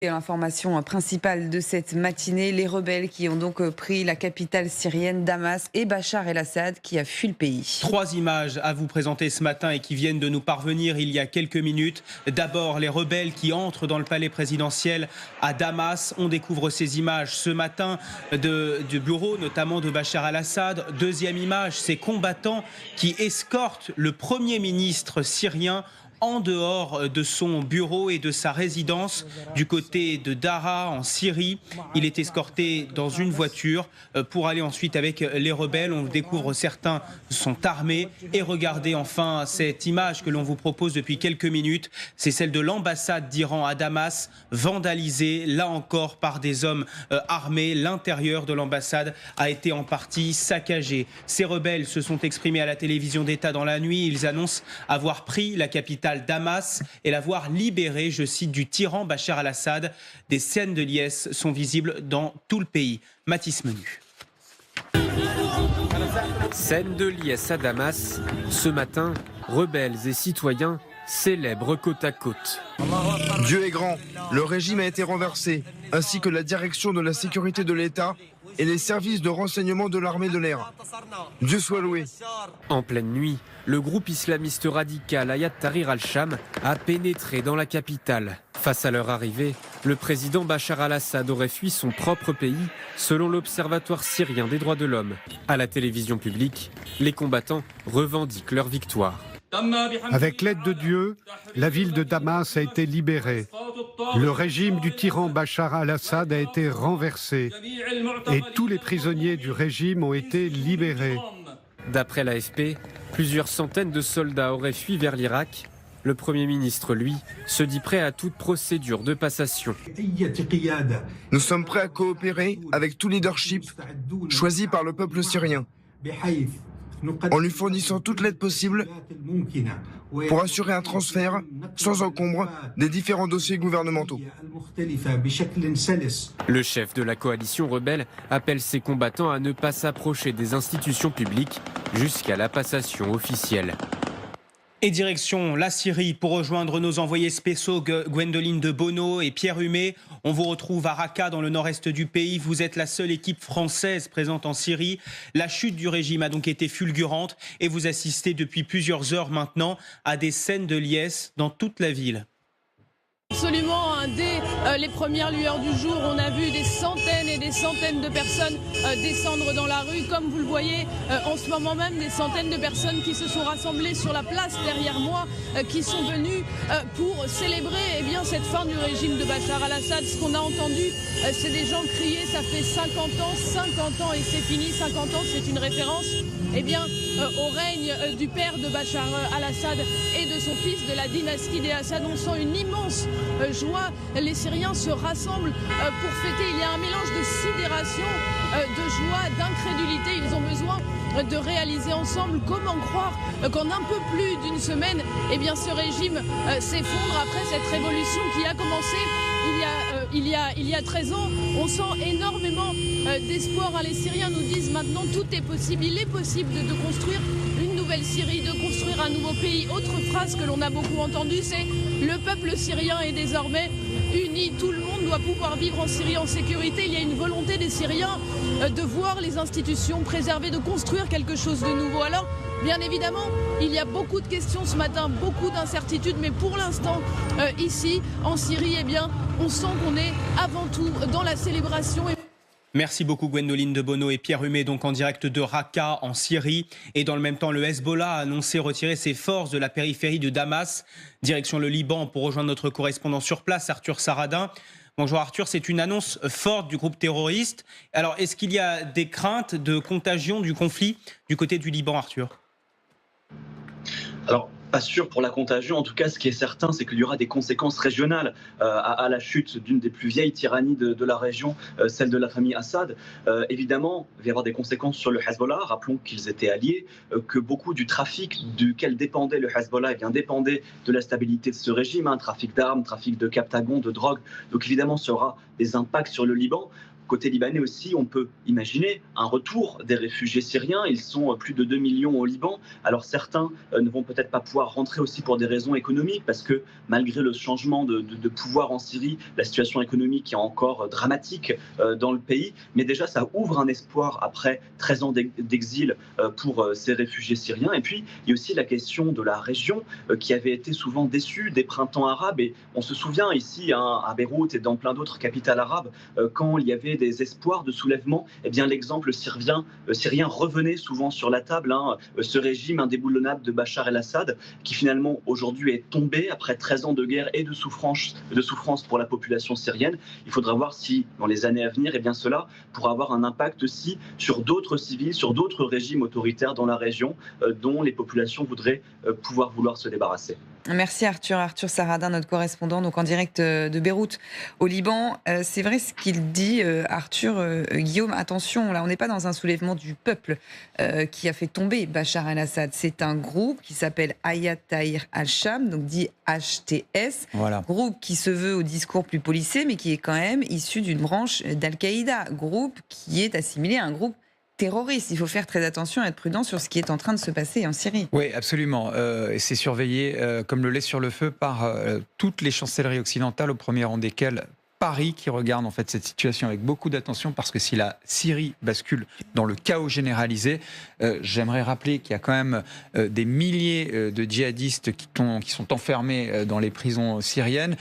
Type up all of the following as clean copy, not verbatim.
Et l'information principale de cette matinée, les rebelles qui ont donc pris la capitale syrienne, Damas, et Bachar el-Assad qui a fui le pays. 3 images à vous présenter ce matin et qui viennent de nous parvenir il y a quelques minutes. D'abord, les rebelles qui entrent dans le palais présidentiel à Damas. On découvre ces images ce matin du bureau, notamment de Bachar el-Assad. Deuxième image, ces combattants qui escortent le Premier ministre syrien en dehors de son bureau et de sa résidence du côté de Daraa en Syrie. Il est escorté dans une voiture pour aller ensuite avec les rebelles. On découvre certains sont armés. Et regardez enfin cette image que l'on vous propose depuis quelques minutes. C'est celle de l'ambassade d'Iran à Damas, vandalisée là encore par des hommes armés. L'intérieur de l'ambassade a été en partie saccagé. Ces rebelles se sont exprimés à la télévision d'État dans la nuit. Ils annoncent avoir pris la capitale Damas et l'avoir libéré, je cite, du tyran Bachar el-Assad. Des scènes de liesse sont visibles dans tout le pays. Mathis Menu. Scène de liesse à Damas. Ce matin, rebelles et citoyens célèbrent côte à côte. Dieu est grand, le régime a été renversé, ainsi que la direction de la sécurité de l'État et les services de renseignement de l'armée de l'air. Dieu soit loué. En pleine nuit, le groupe islamiste radical Hayat Tahrir al-Sham a pénétré dans la capitale. Face à leur arrivée, le président Bachar el-Assad aurait fui son propre pays, selon l'Observatoire syrien des droits de l'homme. À la télévision publique, les combattants revendiquent leur victoire. Avec l'aide de Dieu, la ville de Damas a été libérée. Le régime du tyran Bachar el-Assad a été renversé et tous les prisonniers du régime ont été libérés. D'après l'AFP, plusieurs centaines de soldats auraient fui vers l'Irak. Le Premier ministre, lui, se dit prêt à toute procédure de passation. Nous sommes prêts à coopérer avec tout leadership choisi par le peuple syrien, en lui fournissant toute l'aide possible pour assurer un transfert sans encombre des différents dossiers gouvernementaux. Le chef de la coalition rebelle appelle ses combattants à ne pas s'approcher des institutions publiques jusqu'à la passation officielle. Et direction la Syrie pour rejoindre nos envoyés spéciaux Gwendoline de Bono et Pierre Humé. On vous retrouve à Raqqa dans le nord-est du pays. Vous êtes la seule équipe française présente en Syrie. La chute du régime a donc été fulgurante et vous assistez depuis plusieurs heures maintenant à des scènes de liesse dans toute la ville. Absolument, dès les premières lueurs du jour, on a vu des centaines et des centaines de personnes descendre dans la rue. Comme vous le voyez, en ce moment même, des centaines de personnes qui se sont rassemblées sur la place derrière moi, qui sont venues pour célébrer cette fin du régime de Bachar el-Assad. Ce qu'on a entendu, c'est des gens crier, ça fait 50 ans et c'est fini. 50 ans, c'est une référence au règne du père de Bachar el-Assad et de son fils, de la dynastie des Assad. On sent une immense joie. Les Syriens se rassemblent pour fêter. Il y a un mélange de sidération, de joie, d'incrédulité. Ils ont besoin de réaliser ensemble comment croire qu'en un peu plus d'une semaine, ce régime s'effondre après cette révolution qui a commencé il y a 13 ans. On sent énormément d'espoir. Les Syriens nous disent maintenant tout est possible. Il est possible de construire une nouvelle Syrie, de construire un nouveau pays. Autre phrase que l'on a beaucoup entendue, c'est le peuple syrien est désormais uni. Tout le monde doit pouvoir vivre en Syrie en sécurité. Il y a une volonté des Syriens de voir les institutions préservées, de construire quelque chose de nouveau. Alors, bien évidemment, il y a beaucoup de questions ce matin, beaucoup d'incertitudes, mais pour l'instant, ici, en Syrie, on sent qu'on est avant tout dans la célébration. Merci beaucoup Gwendoline de Bono et Pierre Humé, donc en direct de Raqqa en Syrie. Et dans le même temps, le Hezbollah a annoncé retirer ses forces de la périphérie de Damas. Direction le Liban pour rejoindre notre correspondant sur place, Arthur Saradin. Bonjour Arthur, c'est une annonce forte du groupe terroriste. Alors, est-ce qu'il y a des craintes de contagion du conflit du côté du Liban, Arthur ? Alors, pas sûr pour la contagion. En tout cas, ce qui est certain, c'est qu'il y aura des conséquences régionales à la chute d'une des plus vieilles tyrannies de la région, celle de la famille Assad. Évidemment, il va y avoir des conséquences sur le Hezbollah. Rappelons qu'ils étaient alliés, que beaucoup du trafic duquel dépendait le Hezbollah dépendait de la stabilité de ce régime, trafic d'armes, trafic de captagons, de drogue. Donc évidemment, ça aura des impacts sur le Liban. côté libanais aussi, on peut imaginer un retour des réfugiés syriens. Ils sont plus de 2 millions au Liban. Alors certains ne vont peut-être pas pouvoir rentrer aussi pour des raisons économiques, parce que malgré le changement de pouvoir en Syrie, la situation économique est encore dramatique dans le pays. Mais déjà, ça ouvre un espoir après 13 ans d'exil pour ces réfugiés syriens. Et puis, il y a aussi la question de la région qui avait été souvent déçue des printemps arabes. Et on se souvient ici, à Beyrouth et dans plein d'autres capitales arabes, quand il y avait des espoirs de soulèvement, eh bien l'exemple syrien revenait souvent sur la table. Ce régime indéboulonnable de Bachar el-Assad, qui finalement aujourd'hui est tombé après 13 ans de guerre et de souffrance pour la population syrienne. Il faudra voir si, dans les années à venir, eh bien cela pourra avoir un impact aussi sur d'autres civils, sur d'autres régimes autoritaires dans la région, dont les populations voudraient vouloir se débarrasser. Merci Arthur Saradin, notre correspondant donc en direct de Beyrouth au Liban. C'est vrai ce qu'il dit, Arthur. Guillaume, attention, là on n'est pas dans un soulèvement du peuple qui a fait tomber Bachar el-Assad. C'est un groupe qui s'appelle Hayat Tahrir al-Sham, donc dit HTS, voilà. Groupe qui se veut au discours plus policé, mais qui est quand même issu d'une branche d'Al-Qaïda, groupe qui est assimilé à un groupe terroristes. Il faut faire très attention et être prudent sur ce qui est en train de se passer en Syrie. Oui, absolument. Et c'est surveillé comme le lait sur le feu par toutes les chancelleries occidentales, au premier rang desquelles Paris, qui regarde en fait cette situation avec beaucoup d'attention, parce que si la Syrie bascule dans le chaos généralisé, j'aimerais rappeler qu'il y a quand même des milliers de djihadistes qui sont enfermés dans les prisons syriennes,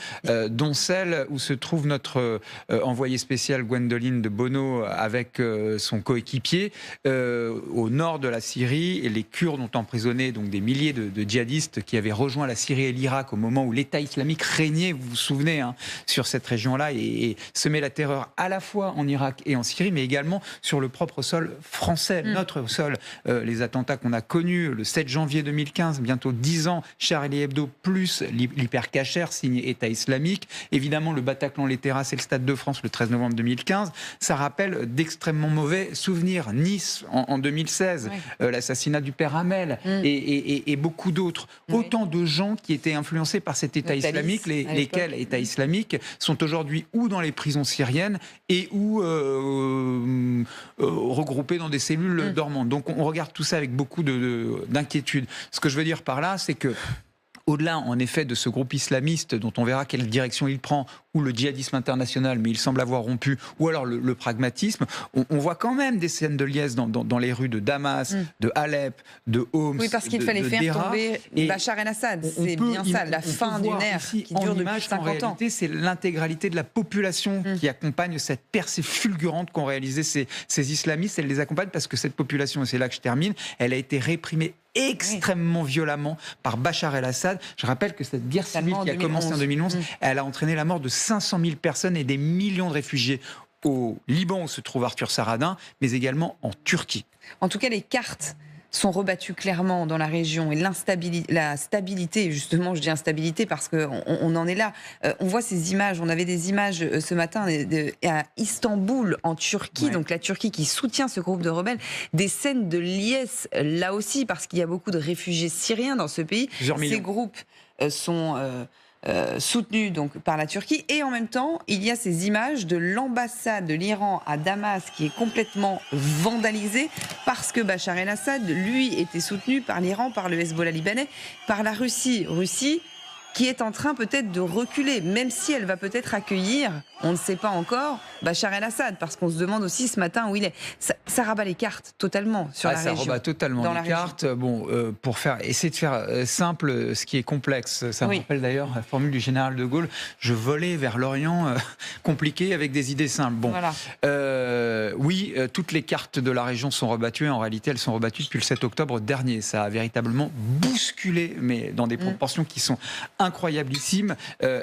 dont celle où se trouve notre envoyé spécial Gwendoline de Bono avec son coéquipier au nord de la Syrie. Et les Kurdes ont emprisonné donc des milliers de djihadistes qui avaient rejoint la Syrie et l'Irak au moment où l'État islamique régnait, vous vous souvenez, sur cette région-là, et semer la terreur à la fois en Irak et en Syrie, mais également sur le propre sol français, notre sol. Les attentats qu'on a connus le 7 janvier 2015, bientôt 10 ans, Charlie Hebdo plus l'hypercacher signé État islamique, évidemment le Bataclan, les terrasses et le Stade de France le 13 novembre 2015, ça rappelle d'extrêmement mauvais souvenirs. Nice en 2016, l'assassinat du père Hamel et beaucoup d'autres. Autant de gens qui étaient influencés par cet État islamique, lesquels États islamiques sont aujourd'hui ou dans les prisons syriennes et ou regroupés dans des cellules dormantes. Donc on regarde tout ça avec beaucoup d'inquiétude. Ce que je veux dire par là, c'est que au-delà, en effet, de ce groupe islamiste dont on verra quelle direction il prend, ou le djihadisme international, mais il semble avoir rompu, ou alors le pragmatisme, on voit quand même des scènes de liesse dans les rues de Damas, de Alep, de Homs. Oui, parce qu'il fallait faire tomber Bachar el-Assad. C'est bien ça, la fin d'une ère qui dure depuis 50 ans. En réalité, c'est l'intégralité de la population qui accompagne cette percée fulgurante qu'ont réalisé ces islamistes. Elle les accompagne parce que cette population, et c'est là que je termine, elle a été réprimée extrêmement violemment par Bachar el-Assad. Je rappelle que cette guerre civile qui a commencé en 2011, elle a entraîné la mort de 500 000 personnes et des millions de réfugiés au Liban, où se trouve Arthur Saradin, mais également en Turquie. En tout cas, les cartes sont rebattues clairement dans la région, et la stabilité, justement, je dis instabilité parce qu'on en est là. On voit ces images, on avait des images ce matin à Istanbul, en Turquie, donc la Turquie qui soutient ce groupe de rebelles, des scènes de liesse là aussi, parce qu'il y a beaucoup de réfugiés syriens dans ce pays. Ces groupes sont soutenus donc par la Turquie, et en même temps il y a ces images de l'ambassade de l'Iran à Damas qui est complètement vandalisée parce que Bachar el-Assad, lui, était soutenu par l'Iran, par le Hezbollah libanais, par la Russie qui est en train peut-être de reculer, même si elle va peut-être accueillir, on ne sait pas encore, Bachar el-Assad, parce qu'on se demande aussi ce matin où il est. Ça rabat les cartes totalement sur la région. Ça rabat totalement les cartes. Bon, pour essayer de faire simple ce qui est complexe, ça me rappelle d'ailleurs la formule du général de Gaulle, je volais vers l'Orient compliqué avec des idées simples. Bon, toutes les cartes de la région sont rebattues, et en réalité elles sont rebattues depuis le 7 octobre dernier. Ça a véritablement bousculé, mais dans des proportions qui sont incroyablissime,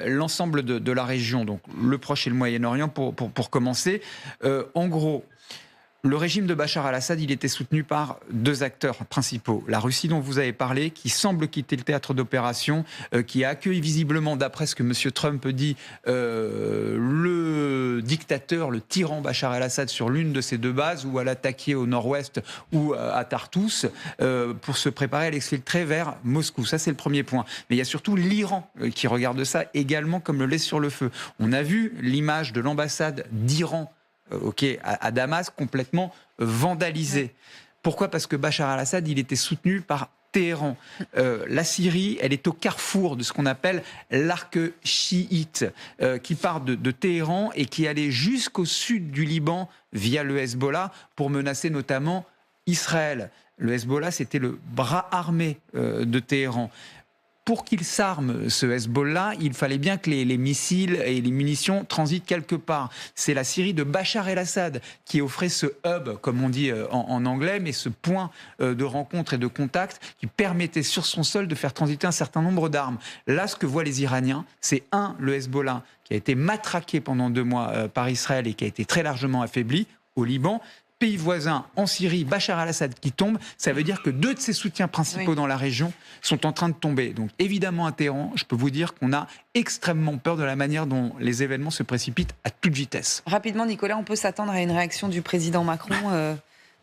l'ensemble de la région, donc le Proche et le Moyen-Orient pour commencer. En gros, le régime de Bachar el-Assad, il était soutenu par deux acteurs principaux. La Russie dont vous avez parlé, qui semble quitter le théâtre d'opération, qui a accueilli visiblement, d'après ce que M. Trump dit, le dictateur, le tyran Bachar el-Assad sur l'une de ses deux bases, ou à l'attaquer au nord-ouest ou à Tartous, pour se préparer à l'exfiltrer vers Moscou. Ça, c'est le premier point. Mais il y a surtout l'Iran qui regarde ça également comme le lait sur le feu. On a vu l'image de l'ambassade d'Iran à Damas, complètement vandalisé. Ouais. Pourquoi ? Parce que Bachar al-Assad, il était soutenu par Téhéran. La Syrie, elle est au carrefour de ce qu'on appelle l'arc chiite, qui part de Téhéran et qui allait jusqu'au sud du Liban via le Hezbollah pour menacer notamment Israël. Le Hezbollah, c'était le bras armé de Téhéran. Pour qu'il s'arme, ce Hezbollah, il fallait bien que les missiles et les munitions transitent quelque part. C'est la Syrie de Bachar el-Assad qui offrait ce hub, comme on dit en anglais, mais ce point de rencontre et de contact qui permettait sur son sol de faire transiter un certain nombre d'armes. Là, ce que voient les Iraniens, c'est le Hezbollah qui a été matraqué pendant 2 mois par Israël et qui a été très largement affaibli au Liban. Pays voisin en Syrie, Bachar al-Assad qui tombe, ça veut dire que 2 de ses soutiens principaux dans la région sont en train de tomber. Donc évidemment à Téhéran, je peux vous dire qu'on a extrêmement peur de la manière dont les événements se précipitent à toute vitesse. Rapidement, Nicolas, on peut s'attendre à une réaction du président Macron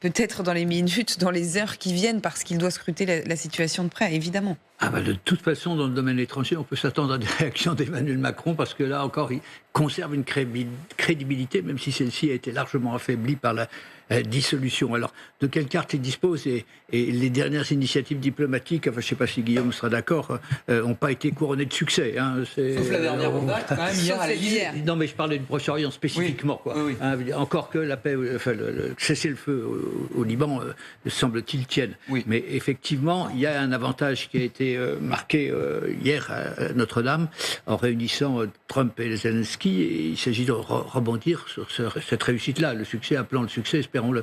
peut-être dans les minutes, dans les heures qui viennent, parce qu'il doit scruter la situation de près, évidemment. De toute façon, dans le domaine étranger, on peut s'attendre à des réactions d'Emmanuel Macron, parce que là encore, il conserve une crédibilité, même si celle-ci a été largement affaiblie par la dissolution. Alors, de quelle carte il dispose et les dernières initiatives diplomatiques, je ne sais pas si Guillaume sera d'accord, n'ont pas été couronnées de succès. Sauf la dernière ronde, quand même, hier à l'Élysée. Non, mais je parlais du Proche-Orient spécifiquement. Oui. Quoi. Oui. Encore que la paix, le cessez-le-feu au Liban, semble-t-il, tienne. Oui. Mais effectivement, il y a un avantage qui a été marqué hier à Notre-Dame en réunissant Trump et Zelensky. Et il s'agit de rebondir sur cette réussite-là. Le succès appelant le succès, espérons-le.